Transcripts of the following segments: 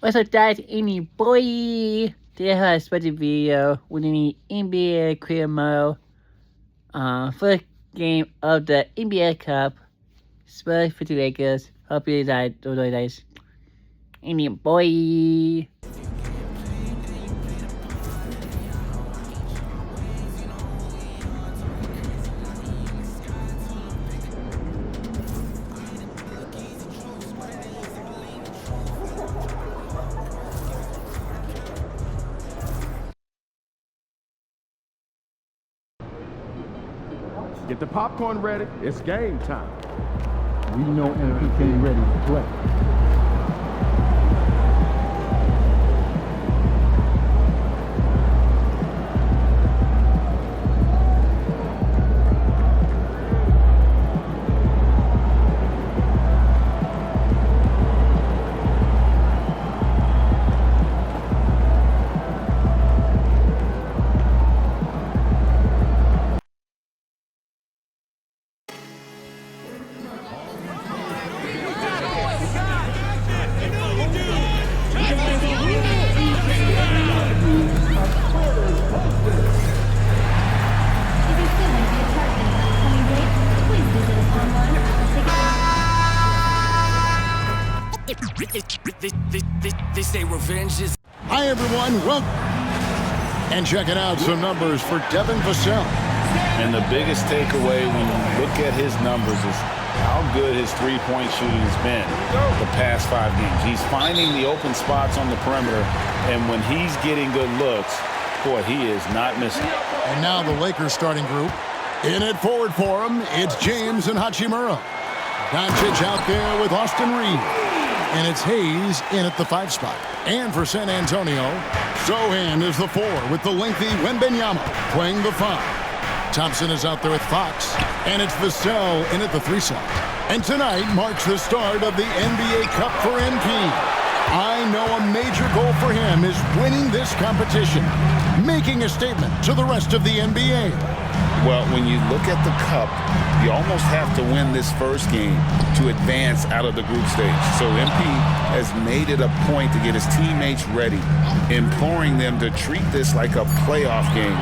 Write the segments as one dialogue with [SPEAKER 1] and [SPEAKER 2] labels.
[SPEAKER 1] What's up, guys? Any boy? Today I have a special video with the NBA Career Mode. First game of the NBA Cup. Spurs for the Lakers. Hope you guys enjoy this. Any boy?
[SPEAKER 2] Get the popcorn ready. It's game time.
[SPEAKER 3] We know Nba2k ready to play.
[SPEAKER 4] They say revenge is...
[SPEAKER 5] Hi, everyone. Welcome. And checking out some numbers for Devin Vassell.
[SPEAKER 6] And the biggest takeaway when you look at his numbers is how good his three-point shooting has been the past 5 games. He's finding the open spots on the perimeter, and when he's getting good looks, boy, he is not missing.
[SPEAKER 5] And now the Lakers starting group. In it forward for him, it's James and Hachimura. Doncic out there with Austin Reeves. And it's Hayes in at the 5 spot. And for San Antonio, Sohan is the 4 with the lengthy Wembanyama playing the 5. Thompson is out there with Fox. And it's Vassell in at the 3 slot. And tonight marks the start of the NBA Cup for MP. I know a major goal for him is winning this competition, making a statement to the rest of the NBA.
[SPEAKER 6] Well, when you look at the Cup, you almost have to win this first game to advance out of the group stage. So MP has made it a point to get his teammates ready, imploring them to treat this like a playoff game.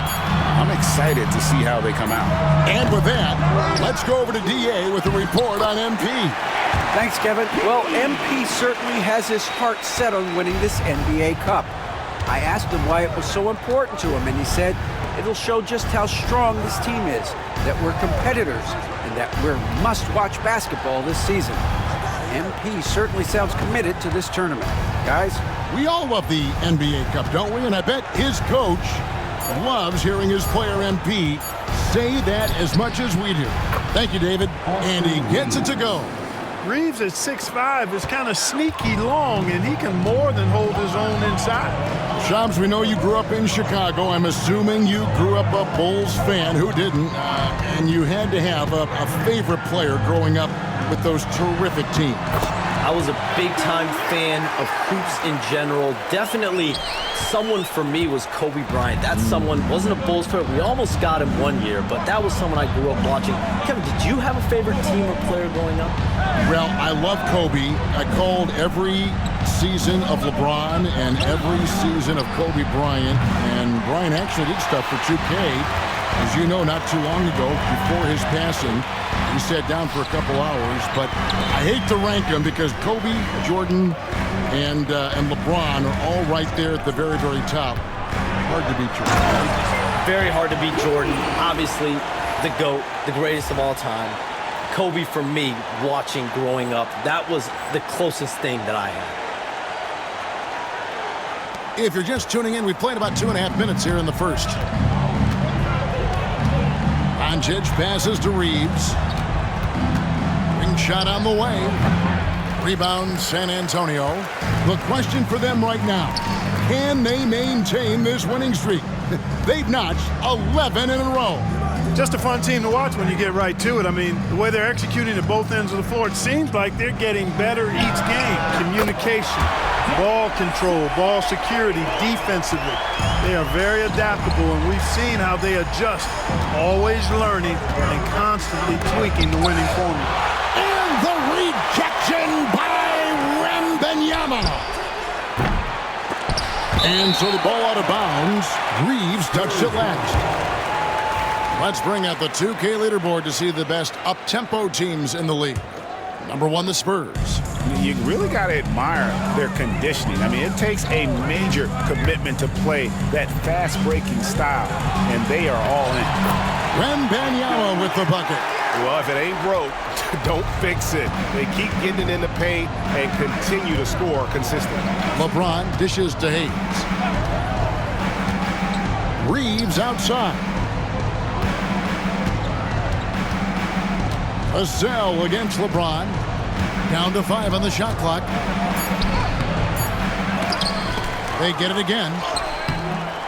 [SPEAKER 6] I'm excited to see how they come out.
[SPEAKER 5] And with that, let's go over to DA with a report on MP.
[SPEAKER 7] Thanks, Kevin. Well, MP certainly has his heart set on winning this NBA Cup. I asked him why it was so important to him, and he said it'll show just how strong this team is, that we're competitors, and that we're must-watch basketball this season. MP certainly sounds committed to this tournament. Guys?
[SPEAKER 5] We all love the NBA Cup, don't we? And I bet his coach loves hearing his player MP say that as much as we do. Thank you, David. And he gets it to go.
[SPEAKER 8] Reeves at 6'5" is kind of sneaky long, and he can more than hold his own inside.
[SPEAKER 5] Shams, we know you grew up in Chicago. I'm assuming you grew up a Bulls fan. Who didn't? And you had to have a favorite player growing up with those terrific teams.
[SPEAKER 9] I was a big-time fan of hoops in general. Definitely someone for me was Kobe Bryant. That someone wasn't a Bulls player. We almost got him one year, but that was someone I grew up watching. Kevin, did you have a favorite team or player growing up?
[SPEAKER 5] Well, I love Kobe. I called every season of LeBron and every season of Kobe Bryant. And Bryant actually did stuff for 2K. As you know, not too long ago, before his passing, he sat down for a couple hours. But I hate to rank them because Kobe, Jordan, and LeBron are all right there at the very, very top. Hard to beat Jordan.
[SPEAKER 9] Very hard to beat Jordan. Obviously, the GOAT, the greatest of all time. Kobe, for me, watching growing up, that was the closest thing that I had.
[SPEAKER 5] If you're just tuning in, we played about 2.5 minutes here in the first. Doncic passes to Reeves. Ring shot on the way. Rebound San Antonio. The question for them right now, can they maintain this winning streak? They've notched 11 in a row.
[SPEAKER 8] Just a fun team to watch when you get right to it. I mean, the way they're executing at both ends of the floor, it seems like they're getting better each game. Communication, ball control, ball security, defensively. They are very adaptable, and we've seen how they adjust, always learning and constantly tweaking the winning formula.
[SPEAKER 5] And the rejection by Wembanyama. And so the ball out of bounds. Reeves touched it last. Let's bring out the 2K leaderboard to see the best up-tempo teams in the league. Number 1, the Spurs.
[SPEAKER 6] You really got to admire their conditioning. I mean, it takes a major commitment to play that fast-breaking style, and they are all in.
[SPEAKER 5] Wembanyama with the bucket.
[SPEAKER 2] Well, if it ain't broke, don't fix it. They keep getting it in the paint and continue to score consistently.
[SPEAKER 5] LeBron dishes to Hayes. Reeves outside. Vassell against LeBron. Down to 5 on the shot clock. They get it again.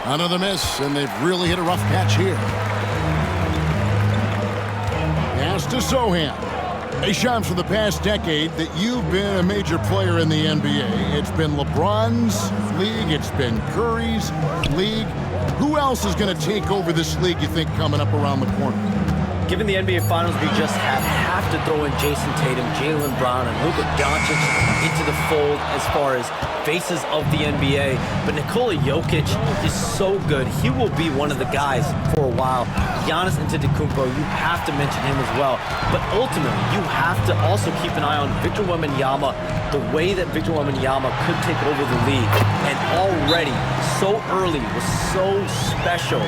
[SPEAKER 5] Another miss, and they've really hit a rough patch here. Pass to Sohan. Hey, Shams, for the past decade that you've been a major player in the NBA, it's been LeBron's league, it's been Curry's league. Who else is going to take over this league, you think, coming up around the corner?
[SPEAKER 9] Given the NBA Finals, we just have to throw in Jason Tatum, Jaylen Brown, and Luka Doncic into the fold as far as faces of the NBA. But Nikola Jokic is so good. He will be one of the guys for a while. Giannis Antetokounmpo, you have to mention him as well. But ultimately, you have to also keep an eye on Victor Wembanyama, the way that Victor Wembanyama could take over the league. And already, so early, was so special.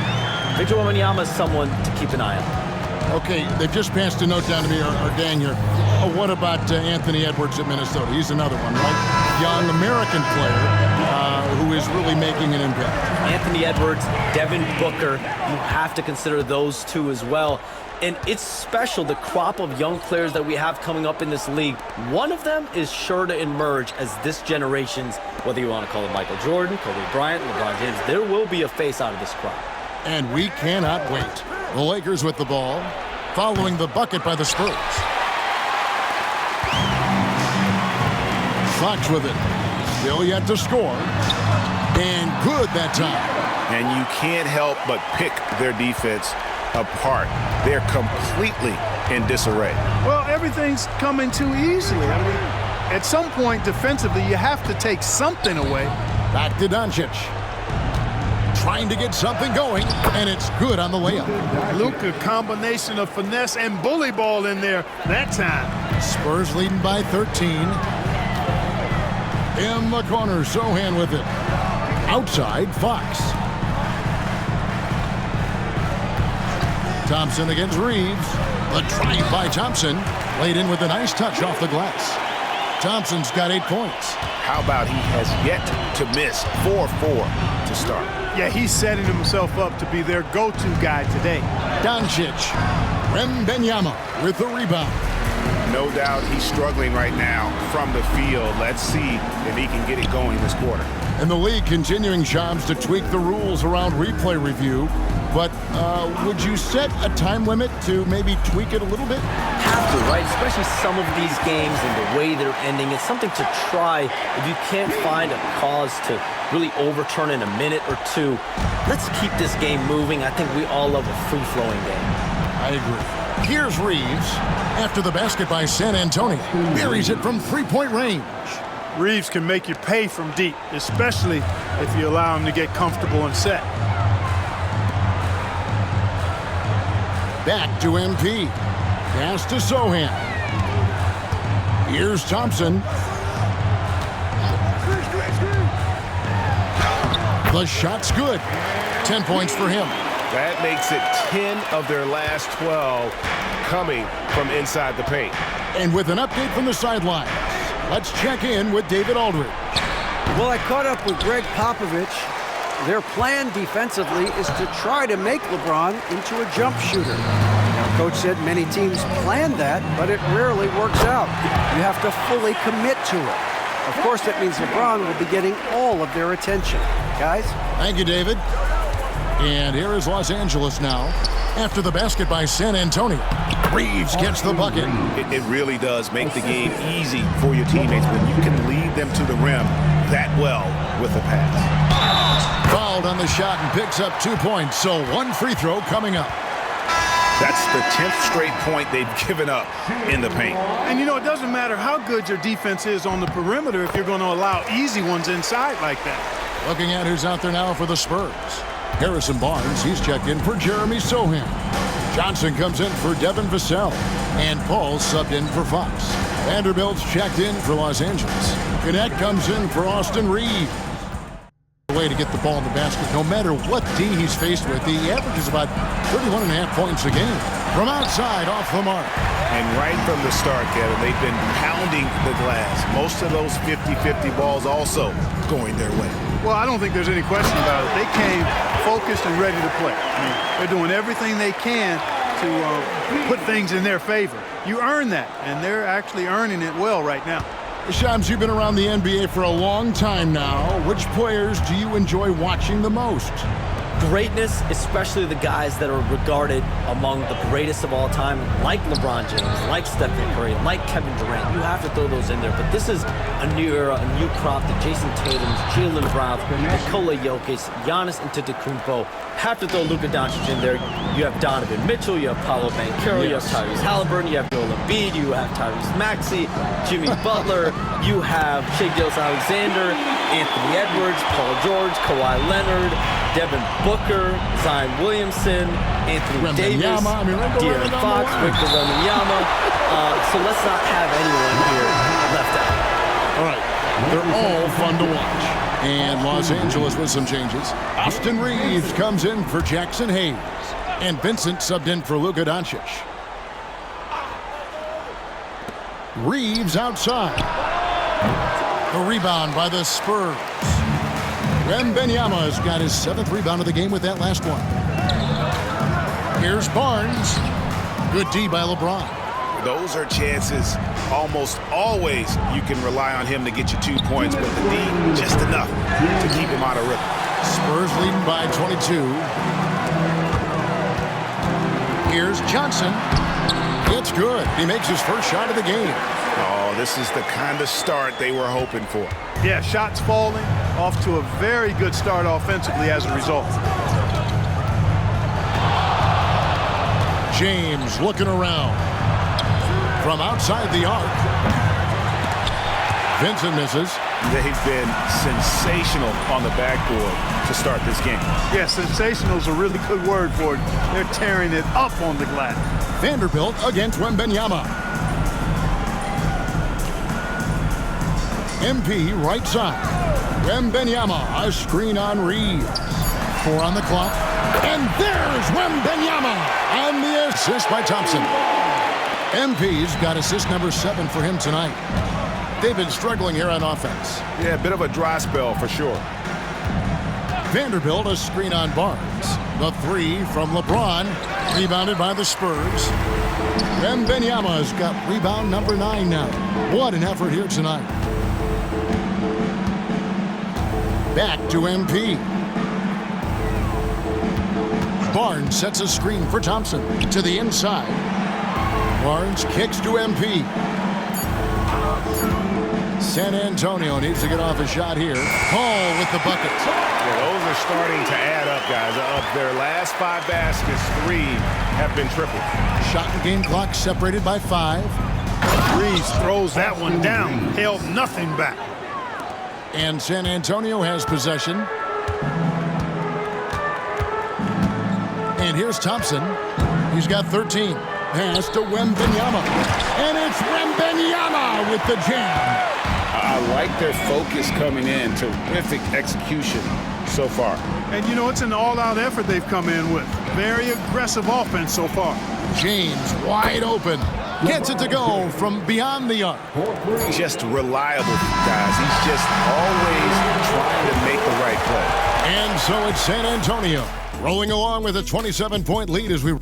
[SPEAKER 9] Victor Wembanyama is someone to keep an eye on.
[SPEAKER 5] Okay, they've just passed a note down to me, our gang here. Oh, what about Anthony Edwards at Minnesota? He's another one, right? Young American player who is really making an impact.
[SPEAKER 9] Anthony Edwards, Devin Booker, you have to consider those two as well. And it's special, the crop of young players that we have coming up in this league. One of them is sure to emerge as this generation's, whether you want to call it Michael Jordan, Kobe Bryant, LeBron James, there will be a face out of this crop.
[SPEAKER 5] And we cannot wait. The Lakers with the ball, following the bucket by the Spurs. Fox with it. Still yet to score. And good that time.
[SPEAKER 2] And you can't help but pick their defense apart. They're completely in disarray.
[SPEAKER 8] Well, everything's coming too easily. I mean, at some point defensively, you have to take something away.
[SPEAKER 5] Back to Doncic. Trying to get something going, and it's good on the layup.
[SPEAKER 8] Luka, combination of finesse and bully ball in there that time.
[SPEAKER 5] Spurs leading by 13. In the corner, Sohan with it. Outside, Fox. Thompson against Reeves. The drive by Thompson. Laid in with a nice touch off the glass. Thompson's got 8 points.
[SPEAKER 2] How about he has yet to miss 4-4 to start?
[SPEAKER 8] Yeah, he's setting himself up to be their go-to guy today.
[SPEAKER 5] Doncic. Wembanyama with the rebound.
[SPEAKER 2] No doubt he's struggling right now from the field. Let's see if he can get it going this quarter.
[SPEAKER 5] And the league continuing, Shams, to tweak the rules around replay review. But would you set a time limit to maybe tweak it a little bit?
[SPEAKER 9] Have to, right? Especially some of these games and the way they're ending. It's something to try if you can't find a cause to really overturn in a minute or two. Let's keep this game moving. I think we all love a free-flowing game.
[SPEAKER 5] I agree. Here's Reeves after the basket by San Antonio. Buries it from three-point range.
[SPEAKER 8] Reeves can make you pay from deep, especially if you allow him to get comfortable and set.
[SPEAKER 5] Back to MP. Pass to Sohan. Here's Thompson. The shot's good. 10 points for him.
[SPEAKER 2] That makes it 10 of their last 12 coming from inside the paint.
[SPEAKER 5] And with an update from the sidelines, let's check in with David Aldridge.
[SPEAKER 7] Well, I caught up with Greg Popovich. Their plan defensively is to try to make LeBron into a jump shooter. Now, Coach said many teams plan that, but it rarely works out. You have to fully commit to it. Of course, that means LeBron will be getting all of their attention. Guys?
[SPEAKER 5] Thank you, David. And here is Los Angeles now after the basket by San Antonio. Reeves gets the bucket.
[SPEAKER 2] It really does make the game easy for your teammates when you can lead them to the rim that well with a pass.
[SPEAKER 5] Fouled on the shot and picks up 2 points, so one free throw coming up.
[SPEAKER 2] That's the 10th straight point they've given up in the paint.
[SPEAKER 8] And, you know, it doesn't matter how good your defense is on the perimeter if you're going to allow easy ones inside like that.
[SPEAKER 5] Looking at who's out there now for the Spurs. Harrison Barnes, he's checked in for Jeremy Sohan. Johnson comes in for Devin Vassell. And Paul subbed in for Fox. Vanderbilt's checked in for Los Angeles. Gannett comes in for Austin Reeves. Way to get the ball in the basket, no matter what D he's faced with. He averages about 31.5 points a game. From outside, off the mark.
[SPEAKER 2] And right from the start, Kevin, they've been pounding the glass. Most of those 50-50 balls also going their way.
[SPEAKER 8] Well, I don't think there's any question about it. They came focused and ready to play. I mean, they're doing everything they can to put things in their favor. You earn that, and they're actually earning it well right now.
[SPEAKER 5] Shams, you've been around the NBA for a long time now. Which players do you enjoy watching the most?
[SPEAKER 9] Greatness, especially the guys that are regarded among the greatest of all time, like LeBron James, like Stephen Curry, like Kevin Durant. You have to throw those in there. But this is a new era, a new crop. The Jason Tatums, Jaylen Brown, Nikola Jokic, Giannis Antetokounmpo. Have to throw Luka Doncic in there. You have Donovan Mitchell, you have Paolo Banchero, you have Tyrese Halliburton, you have Joel Embiid, you have Tyrese Maxey, Jimmy Butler, you have Shai Gilgeous-Alexander, Anthony Edwards, Paul George, Kawhi Leonard, Devin Booker, Zion Williamson, Anthony Davis, De'Aaron Fox, Victor Wembanyama. So let's not have anyone here left out.
[SPEAKER 5] All right. They're all fun to watch. And Los Angeles with some changes. Austin Reeves comes in for Jackson Hayes. And Vincent subbed in for Luka Doncic. Reeves outside. The rebound by the Spurs. Wembanyama's got his 7th rebound of the game with that last one. Here's Barnes. Good D by LeBron.
[SPEAKER 2] Those are chances almost always you can rely on him to get you 2 points, but the D just enough to keep him out of rhythm.
[SPEAKER 5] Spurs leading by 22. Here's Johnson. It's good. He makes his first shot of the game.
[SPEAKER 2] Oh, this is the kind of start they were hoping for.
[SPEAKER 8] Yeah, shots falling, off to a very good start offensively as a result.
[SPEAKER 5] James looking around. From outside the arc. Vincent misses.
[SPEAKER 2] They've been sensational on the backboard to start this game.
[SPEAKER 8] Yeah, sensational is a really good word for it. They're tearing it up on the glass.
[SPEAKER 5] Vanderbilt against Wembanyama. MP right side. Wembanyama, a screen on Reeves. 4 on the clock. And there's Wembanyama on the assist by Thompson. MP's got assist number 7 for him tonight. They've been struggling here on offense.
[SPEAKER 2] Yeah, a bit of a dry spell for sure.
[SPEAKER 5] Vanderbilt, a screen on Barnes. The 3 from LeBron, rebounded by the Spurs. Wembanyama's got rebound number 9 now. What an effort here tonight. Back to MP. Barnes sets a screen for Thompson to the inside. Barnes kicks to MP. San Antonio needs to get off a shot here. Hall with the bucket.
[SPEAKER 2] Yeah, those are starting to add up, guys. Of their last 5 baskets, 3 have been tripled.
[SPEAKER 5] Shot and game clock separated by 5.
[SPEAKER 8] Reeves throws that one down. Held nothing back.
[SPEAKER 5] And San Antonio has possession. And here's Thompson. He's got 13. Pass to Wembanyama. And it's Wembanyama with the jam.
[SPEAKER 6] I like their focus coming in. Terrific execution so far.
[SPEAKER 8] And you know, it's an all-out effort they've come in with. Very aggressive offense so far.
[SPEAKER 5] James wide open. Gets it to go from beyond the arc.
[SPEAKER 2] Just reliable, guys. He's just always trying to make the right play.
[SPEAKER 5] And so it's San Antonio rolling along with a 27-point lead as we...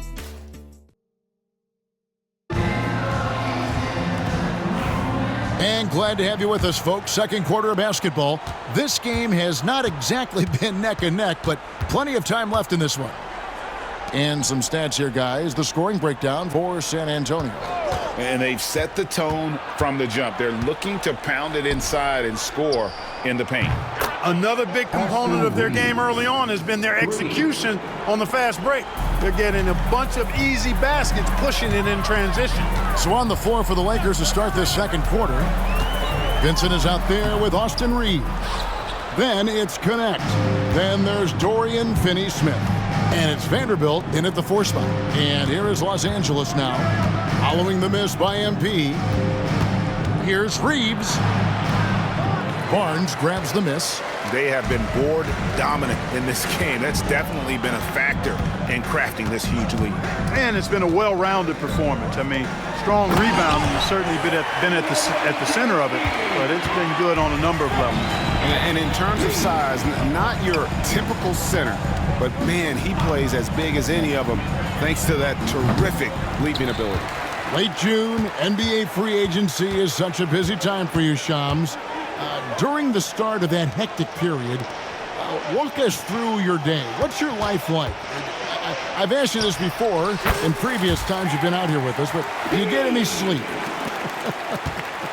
[SPEAKER 5] And glad to have you with us, folks. Second quarter of basketball. This game has not exactly been neck and neck, but plenty of time left in this one. And some stats here, guys. The scoring breakdown for San Antonio.
[SPEAKER 6] And they've set the tone from the jump. They're looking to pound it inside and score in the paint.
[SPEAKER 8] Another big component of their game early on has been their execution on the fast break. They're getting a bunch of easy baskets, pushing it in transition.
[SPEAKER 5] So on the floor for the Lakers to start this second quarter, Vincent is out there with Austin Reeves. Then it's Connect. Then there's Dorian Finney-Smith. And it's Vanderbilt in at the 4 spot. And here is Los Angeles now. Following the miss by MP. Here's Reeves. Barnes grabs the miss.
[SPEAKER 2] They have been board dominant in this game. That's definitely been a factor in crafting this huge lead.
[SPEAKER 8] And it's been a well-rounded performance. I mean, strong rebounding has certainly been at the center of it, but it's been good on a number of levels.
[SPEAKER 6] And in terms of size, not your typical center, but man, he plays as big as any of them thanks to that terrific leaping ability.
[SPEAKER 5] Late June, NBA free agency is such a busy time for you, Shams. During the start of that hectic period, walk us through your day. What's your life like? I've asked you this before in previous times you've been out here with us, but do you get any sleep?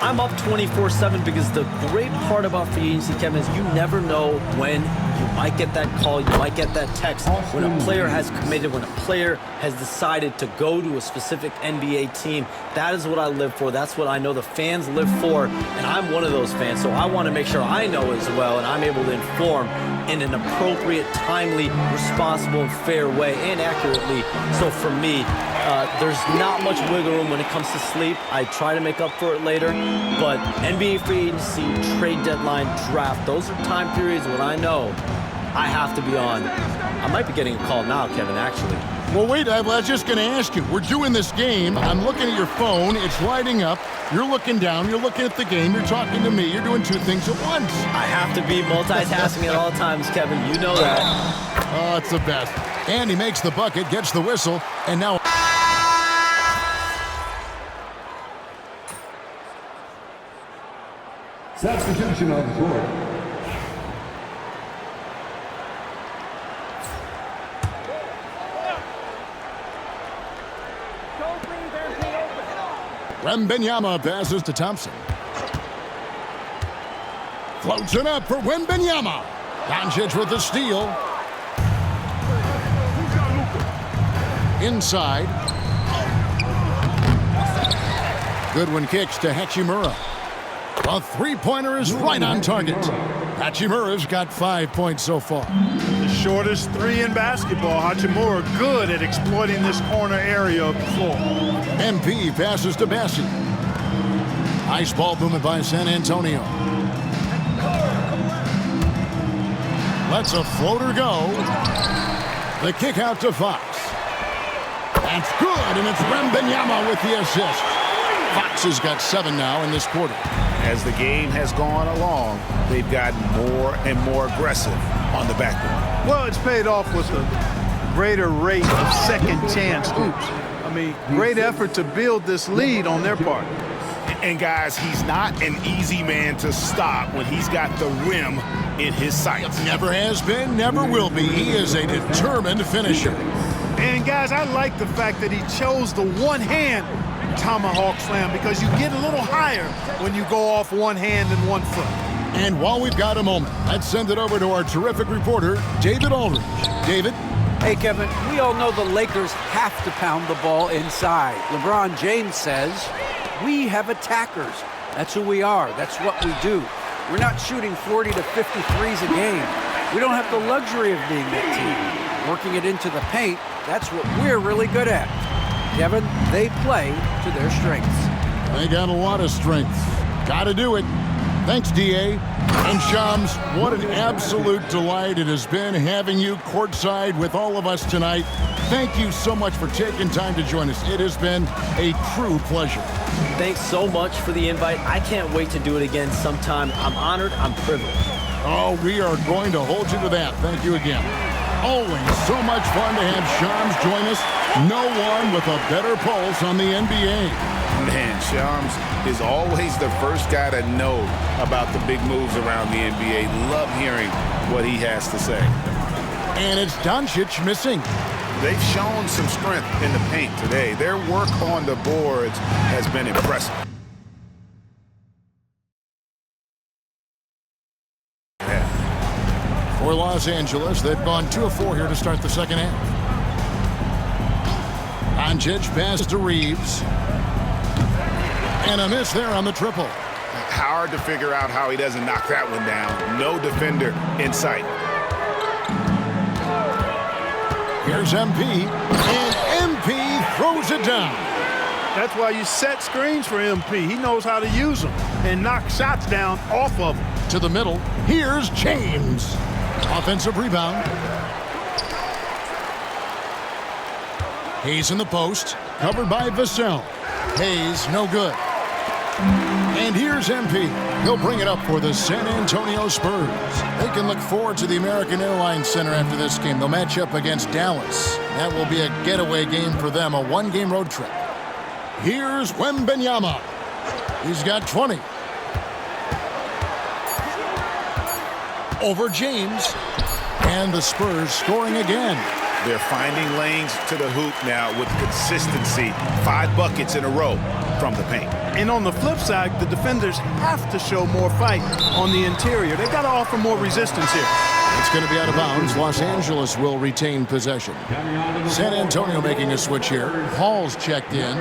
[SPEAKER 9] I'm up 24/7 because the great part about free agency, Kevin, is you never know when you might get that call, you might get that text. When a player has committed, when a player has decided to go to a specific NBA team, that is what I live for. That's what I know the fans live for, and I'm one of those fans, so I want to make sure I know as well, and I'm able to inform in an appropriate, timely, responsible, and fair way, and accurately. So for me, there's not much wiggle room when it comes to sleep. I try to make up for it later, but NBA free agency, trade deadline, draft, those are time periods when I know I have to be on. I might be getting a call now, Kevin, actually.
[SPEAKER 5] Well, wait, I was just going to ask you. We're doing this game. I'm looking at your phone. It's lighting up. You're looking down. You're looking at the game. You're talking to me. You're doing 2 things at once.
[SPEAKER 9] I have to be multitasking at all times, Kevin. You know that.
[SPEAKER 5] Oh, it's the best. And he makes the bucket, gets the whistle, and now...
[SPEAKER 3] Substitution on the court.
[SPEAKER 5] Wembanyama passes to Thompson. Floats it up for Wembanyama. Doncic with the steal. Inside. Goodwin kicks to Hachimura. The three-pointer is right on target. Hachimura's got 5 points so far.
[SPEAKER 8] The shortest 3 in basketball. Hachimura good at exploiting this corner area of the floor.
[SPEAKER 5] MP passes to Bassi. Ice ball movement by San Antonio. Lets a floater go. The kick out to Fox. That's good, and it's Wembanyama with the assist. Fox has got 7 now in this quarter.
[SPEAKER 2] As the game has gone along, they've gotten more and more aggressive on the backboard.
[SPEAKER 8] Well, it's paid off with a greater rate of second chance hoops. I mean, great effort to build this lead on their part.
[SPEAKER 2] And guys, he's not an easy man to stop when he's got the rim in his sights.
[SPEAKER 5] Never has been, never will be. He is a determined finisher.
[SPEAKER 8] And guys, I like the fact that he chose the one-hand tomahawk slam because you get a little higher when you go off one hand and one foot.
[SPEAKER 5] And while we've got a moment, let's send it over to our terrific reporter, David Aldridge. David?
[SPEAKER 7] Hey, Kevin, we all know the Lakers have to pound the ball inside. LeBron James says, we have attackers. That's who we are. That's what we do. We're not shooting 40 to 50 threes a game. We don't have the luxury of being that team. Working it into the paint, that's what we're really good at. Kevin, they play to their strengths.
[SPEAKER 5] They got a lot of strengths. Got to do it. Thanks, D.A. And Shams, what an absolute delight it has been having you courtside with all of us tonight. Thank you so much for taking time to join us. It has been a true pleasure.
[SPEAKER 9] Thanks so much for the invite. I can't wait to do it again sometime. I'm honored. I'm privileged.
[SPEAKER 5] Oh, we are going to hold you to that. Thank you again. Always so much fun to have Shams join us. No one with a better pulse on the NBA.
[SPEAKER 6] Man, Shams is always the first guy to know about the big moves around the NBA. Love hearing what he has to say.
[SPEAKER 5] And it's Doncic missing.
[SPEAKER 2] They've shown some strength in the paint today. Their work on the boards has been impressive.
[SPEAKER 5] For Los Angeles, they've gone 2 of 4 here to start the second half. Doncic pass to Reeves. And a miss there on the triple.
[SPEAKER 2] Hard to figure out how he doesn't knock that one down. No defender in sight.
[SPEAKER 5] Here's MP, and MP throws it down.
[SPEAKER 8] That's why you set screens for MP. He knows how to use them and knock shots down off of them.
[SPEAKER 5] To the middle, here's James. Offensive rebound. Hayes in the post, covered by Vassell. Hayes, no good. And here's MP. He'll bring it up for the San Antonio Spurs. They can look forward to the American Airlines Center after this game. They'll match up against Dallas. That will be a getaway game for them, a one-game road trip. Here's Wembanyama. He's got 20. Over James. And the Spurs scoring again.
[SPEAKER 2] They're finding lanes to the hoop now with consistency. 5 buckets in a row from the paint.
[SPEAKER 8] And on the flip side, the defenders have to show more fight on the interior. They've got to offer more resistance here.
[SPEAKER 5] It's going to be out of bounds. Los Angeles will retain possession. San Antonio making a switch here. Paul's checked in.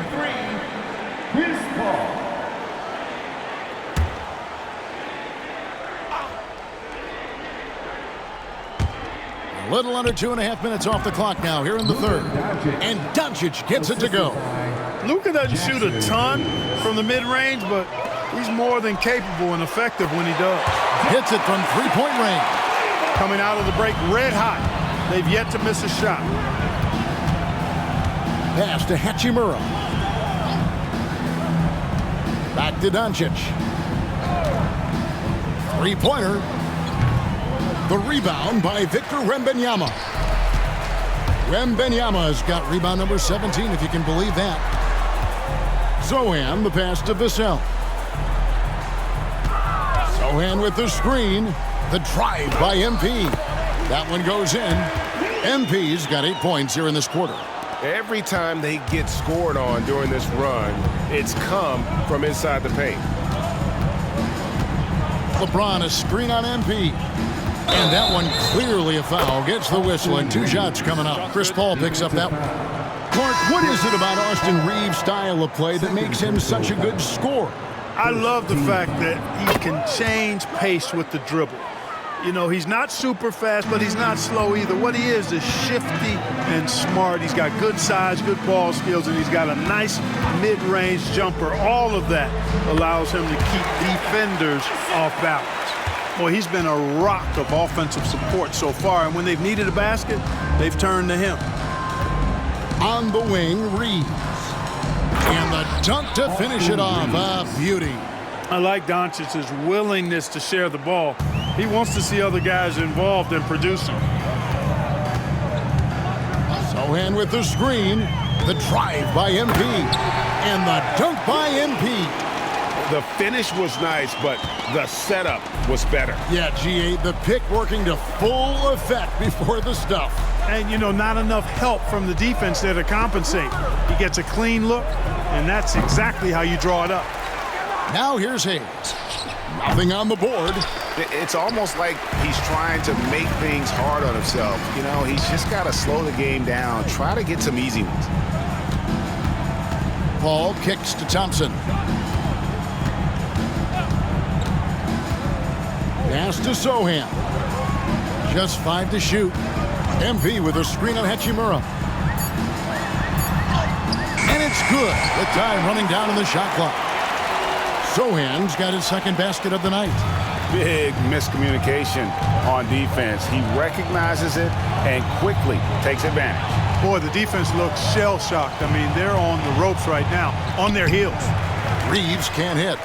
[SPEAKER 5] A little under 2.5 minutes off the clock now here in the third. And Doncic gets it to go.
[SPEAKER 8] Luka doesn't shoot a ton from the mid-range, but he's more than capable and effective when he does.
[SPEAKER 5] Hits it from three-point range.
[SPEAKER 8] Coming out of the break red hot. They've yet to miss a shot.
[SPEAKER 5] Pass to Hachimura. Back to Doncic. Three-pointer. The rebound by Victor Wembanyama. Wembanyama's got rebound number 17, if you can believe that. Zohan, the pass to Vassell. Zohan with the screen. The drive by MP. That one goes in. MP's got 8 points here in this quarter.
[SPEAKER 10] Every time they get scored on during this run, it's come from inside the paint.
[SPEAKER 5] LeBron, a screen on MP. And that one clearly a foul. Gets the whistle and 2 shots coming up. Chris Paul picks up that one. Clark, what is it about Austin Reeves' style of play that makes him such a good scorer?
[SPEAKER 8] I love the fact that he can change pace with the dribble. You know, he's not super fast, but he's not slow either. What he is shifty and smart. He's got good size, good ball skills, and he's got a nice mid-range jumper. All of that allows him to keep defenders off balance. Boy, he's been a rock of offensive support so far, and when they've needed a basket, they've turned to him.
[SPEAKER 5] On the wing, Reeves. And the dunk to finish it off. A beauty.
[SPEAKER 8] I like Doncic's willingness to share the ball. He wants to see other guys involved in producing.
[SPEAKER 5] Zohan with the screen. The drive by MP. And the dunk by MP.
[SPEAKER 6] The finish was nice, but the setup was better.
[SPEAKER 5] Yeah, G8, the pick working to full effect before the stuff.
[SPEAKER 8] And, you know, not enough help from the defense there to compensate. He gets a clean look, and that's exactly how you draw it up.
[SPEAKER 5] Now here's Hayes. Nothing on the board.
[SPEAKER 2] It's almost like he's trying to make things hard on himself. You know, he's just got to slow the game down, try to get some easy ones.
[SPEAKER 5] Paul kicks to Thompson. Pass to Zohan. Just 5 to shoot. MP with a screen on Hachimura. And it's good. The time running down in the shot clock. Zohan's got his second basket of the night.
[SPEAKER 6] Big miscommunication on defense. He recognizes it and quickly takes advantage.
[SPEAKER 8] Boy, the defense looks shell-shocked. I mean, they're on the ropes right now, on their heels.
[SPEAKER 5] Reeves can't hit.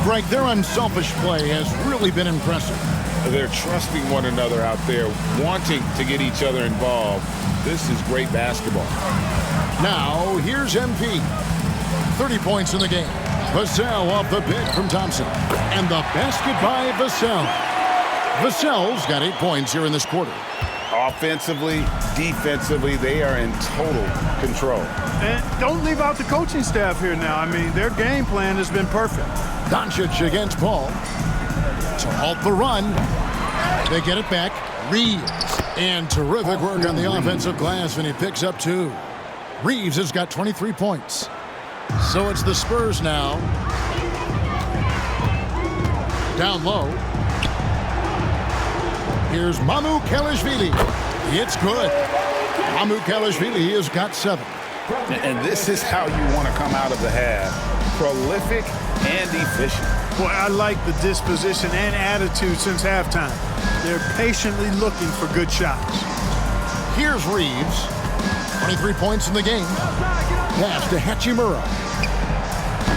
[SPEAKER 5] Greg, their unselfish play has really been impressive.
[SPEAKER 6] They're trusting one another out there, wanting to get each other involved. This is great basketball.
[SPEAKER 5] Now, here's MP. 30 points in the game. Vassell off the pick from Thompson. And the basket by Vassell. Vassell's got 8 points here in this quarter.
[SPEAKER 6] Offensively, defensively, they are in total control.
[SPEAKER 8] And don't leave out the coaching staff here now. I mean, their game plan has been perfect.
[SPEAKER 5] Doncic against Paul. To halt the run. They get it back. Reeves. And terrific work on the offensive glass, and he picks up 2. Reeves has got 23 points. So it's the Spurs now. Down low. Here's Mamukelashvili. It's good. Mamukelashvili has got 7.
[SPEAKER 6] And this is how you want to come out of the half. Prolific and efficient.
[SPEAKER 8] Boy, I like the disposition and attitude since halftime. They're patiently looking for good shots.
[SPEAKER 5] Here's Reeves. 23 points in the game. Pass to Hachimura.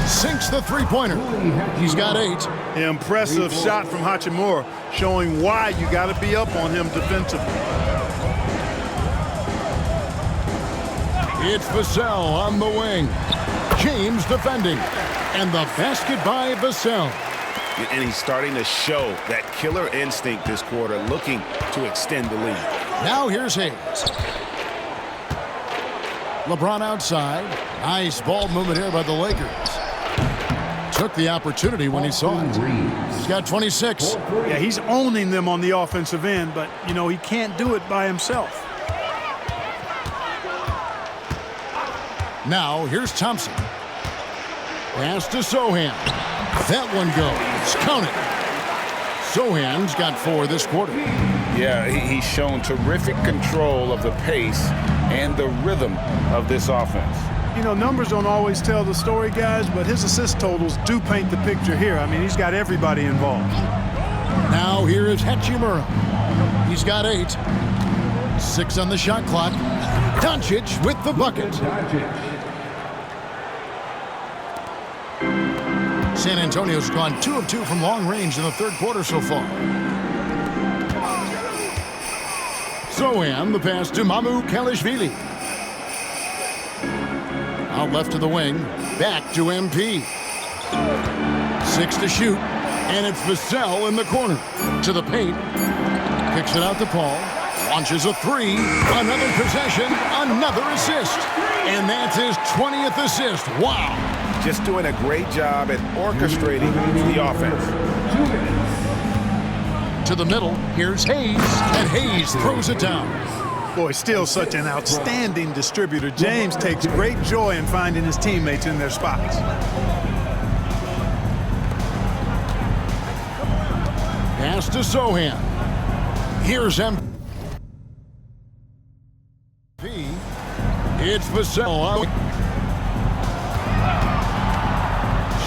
[SPEAKER 5] Sinks the three-pointer. He's got 8.
[SPEAKER 8] Impressive shot from Hachimura, showing why you got to be up on him defensively.
[SPEAKER 5] It's Vassell on the wing. James defending. And the basket by Vassell.
[SPEAKER 2] And he's starting to show that killer instinct this quarter, looking to extend the lead.
[SPEAKER 5] Now here's Hayes. LeBron outside. Nice ball movement here by the Lakers. Took the opportunity when he saw it. He's got 26.
[SPEAKER 8] Yeah, he's owning them on the offensive end, but, you know, he can't do it by himself.
[SPEAKER 5] Now, here's Thompson. Pass to Sohan. That one goes. Count it. Sohan's got 4 this quarter.
[SPEAKER 6] Yeah, he's shown terrific control of the pace and the rhythm of this offense.
[SPEAKER 8] You know, numbers don't always tell the story, guys, but his assist totals do paint the picture here. I mean, he's got everybody involved.
[SPEAKER 5] Now here is Hachimura. He's got 8. 6 on the shot clock. Doncic with the bucket. San Antonio's gone 2 of 2 from long range in the third quarter so far. Sohan, the pass to Mamukelashvili. Out left to the wing. Back to MP. 6 to shoot. And it's Vassell in the corner. To the paint. Kicks it out to Paul. Launches a 3. Another possession. Another assist. And that's his 20th assist. Wow.
[SPEAKER 2] Just doing a great job at orchestrating the offense.
[SPEAKER 5] To the middle. Here's Hayes. And Hayes throws it down.
[SPEAKER 8] Boy, still such an outstanding distributor. James takes great joy in finding his teammates in their spots.
[SPEAKER 5] Pass to Sohan. Here's MP. It's Vassell.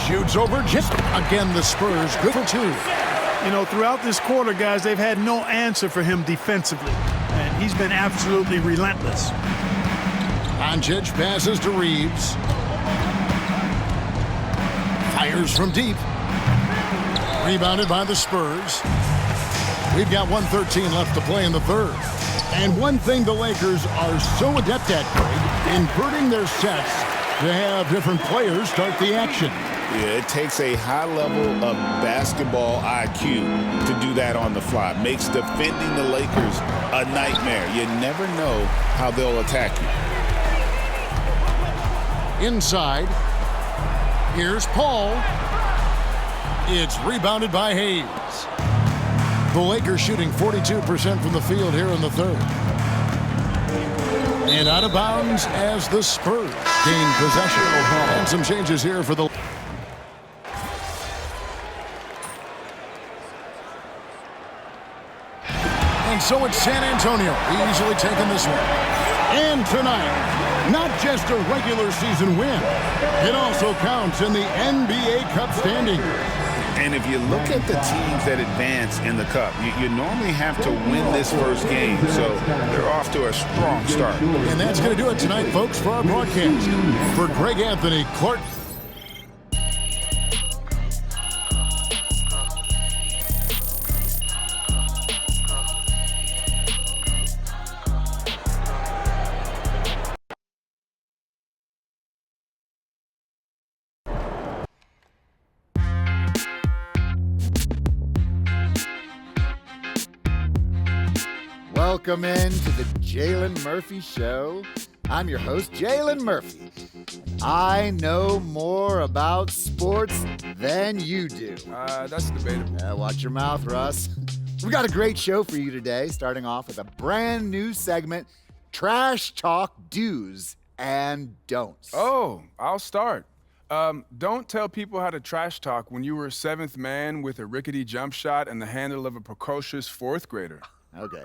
[SPEAKER 5] Shoots over just again. The Spurs good for 2.
[SPEAKER 8] You know, throughout this quarter, guys, they've had no answer for him defensively. And he's been absolutely relentless.
[SPEAKER 5] Doncic passes to Reeves. Fires from deep. Rebounded by the Spurs. We've got 1:13 left to play in the third. And one thing the Lakers are so adept at, Greg, inverting their sets to have different players start the action.
[SPEAKER 2] Yeah, it takes a high level of basketball IQ to do that on the fly. Makes defending the Lakers a nightmare. You never know how they'll attack you.
[SPEAKER 5] Inside. Here's Paul. It's rebounded by Hayes. The Lakers shooting 42% from the field here in the third. And out of bounds as the Spurs gain possession. And some changes here for the... And so it's San Antonio easily taking this one. And tonight, not just a regular season win, it also counts in the NBA Cup standing.
[SPEAKER 2] And if you look at the teams that advance in the Cup, you normally have to win this first game. So they're off to a strong start.
[SPEAKER 5] And that's going to do it tonight, folks, for our broadcast. For Greg Anthony, Clark.
[SPEAKER 11] Welcome in to the Jalen Murphy Show. I'm your host, Jalen Murphy. I know more about sports than you do.
[SPEAKER 10] That's debatable.
[SPEAKER 11] Watch your mouth, Russ. We got a great show for you today, starting off with a brand new segment, Trash Talk Do's and Don'ts.
[SPEAKER 10] Oh, I'll start. Don't tell people how to trash talk when you were 7th man with a rickety jump shot and the handle of a precocious 4th grader.
[SPEAKER 11] Okay.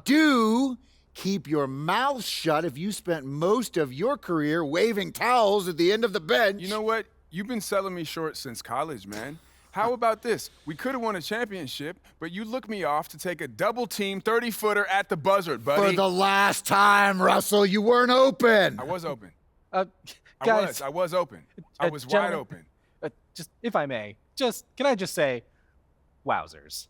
[SPEAKER 11] Do keep your mouth shut if you spent most of your career waving towels at the end of the bench.
[SPEAKER 10] You know what? You've been selling me short since college, man. How about this? We could have won a championship, but you looked me off to take a double-team 30-footer at the buzzard, buddy.
[SPEAKER 11] For the last time, Russell, you weren't open.
[SPEAKER 10] I was open.
[SPEAKER 12] Guys,
[SPEAKER 10] I was open. I was wide open.
[SPEAKER 12] Just, if I may, can I just say, wowzers.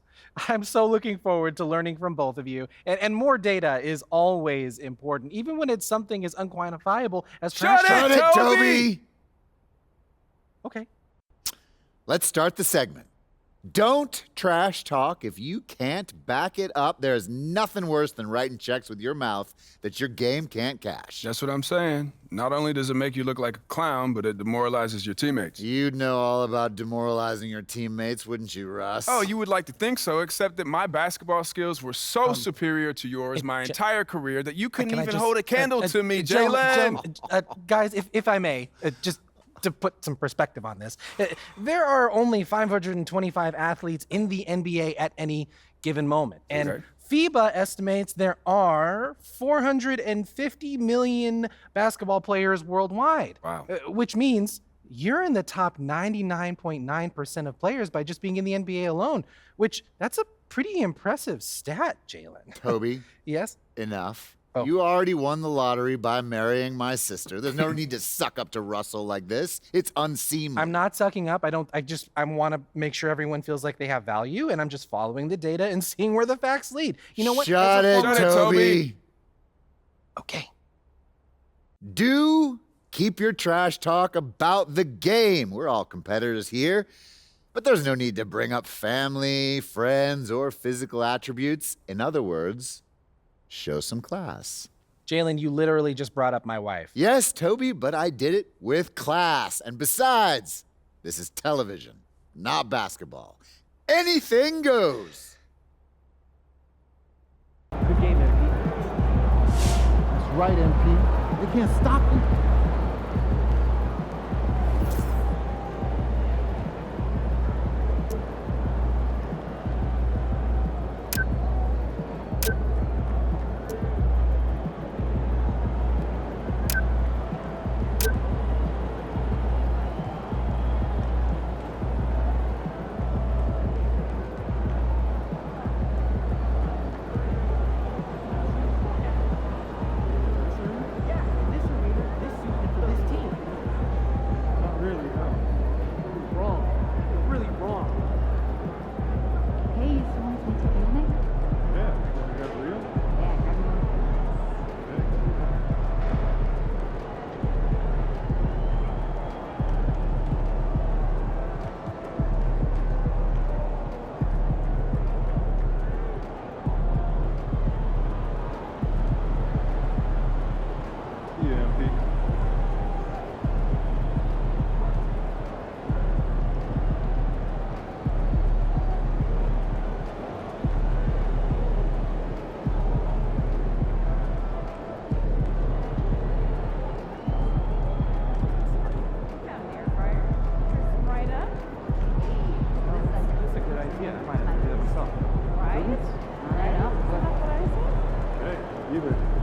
[SPEAKER 12] I'm so looking forward to learning from both of you. And more data is always important, even when it's something as unquantifiable as trash talk.
[SPEAKER 11] Shut it, Toby!
[SPEAKER 12] Okay.
[SPEAKER 11] Let's start the segment. Don't trash talk if you can't back it up. There's nothing worse than writing checks with your mouth that your game can't cash.
[SPEAKER 10] That's what I'm saying. Not only does it make you look like a clown, but it demoralizes your teammates.
[SPEAKER 11] You'd know all about demoralizing your teammates, wouldn't you, Russ?
[SPEAKER 10] Oh, you would like to think so, except that my basketball skills were so superior to yours my entire career that you couldn't even hold a candle to me, Jalen.
[SPEAKER 12] Guys, if I may, just to put some perspective on this, there are only 525 athletes in the NBA at any given moment. And FIBA estimates there are 450 million basketball players worldwide.
[SPEAKER 10] Wow.
[SPEAKER 12] Which means you're in the top 99.9% of players by just being in the NBA alone, which that's a pretty impressive stat, Jalen.
[SPEAKER 11] Toby.
[SPEAKER 12] Yes?
[SPEAKER 11] Enough.
[SPEAKER 12] Oh.
[SPEAKER 11] You already won the lottery by marrying my sister. There's no need to suck up to Russell like this. It's unseemly.
[SPEAKER 12] I'm not sucking up. I want to make sure everyone feels like they have value, and I'm just following the data and seeing where the facts lead. You know what?
[SPEAKER 11] Shut it, Toby.
[SPEAKER 12] Okay.
[SPEAKER 11] Do keep your trash talk about the game. We're all competitors here, but there's no need to bring up family, friends, or physical attributes. In other words, show some class.
[SPEAKER 12] Jalen, you literally just brought up my wife.
[SPEAKER 11] Yes, Toby, but I did it with class. And besides, this is television, not basketball. Anything goes.
[SPEAKER 3] Good game, MP. That's right, MP. They can't stop you. Either.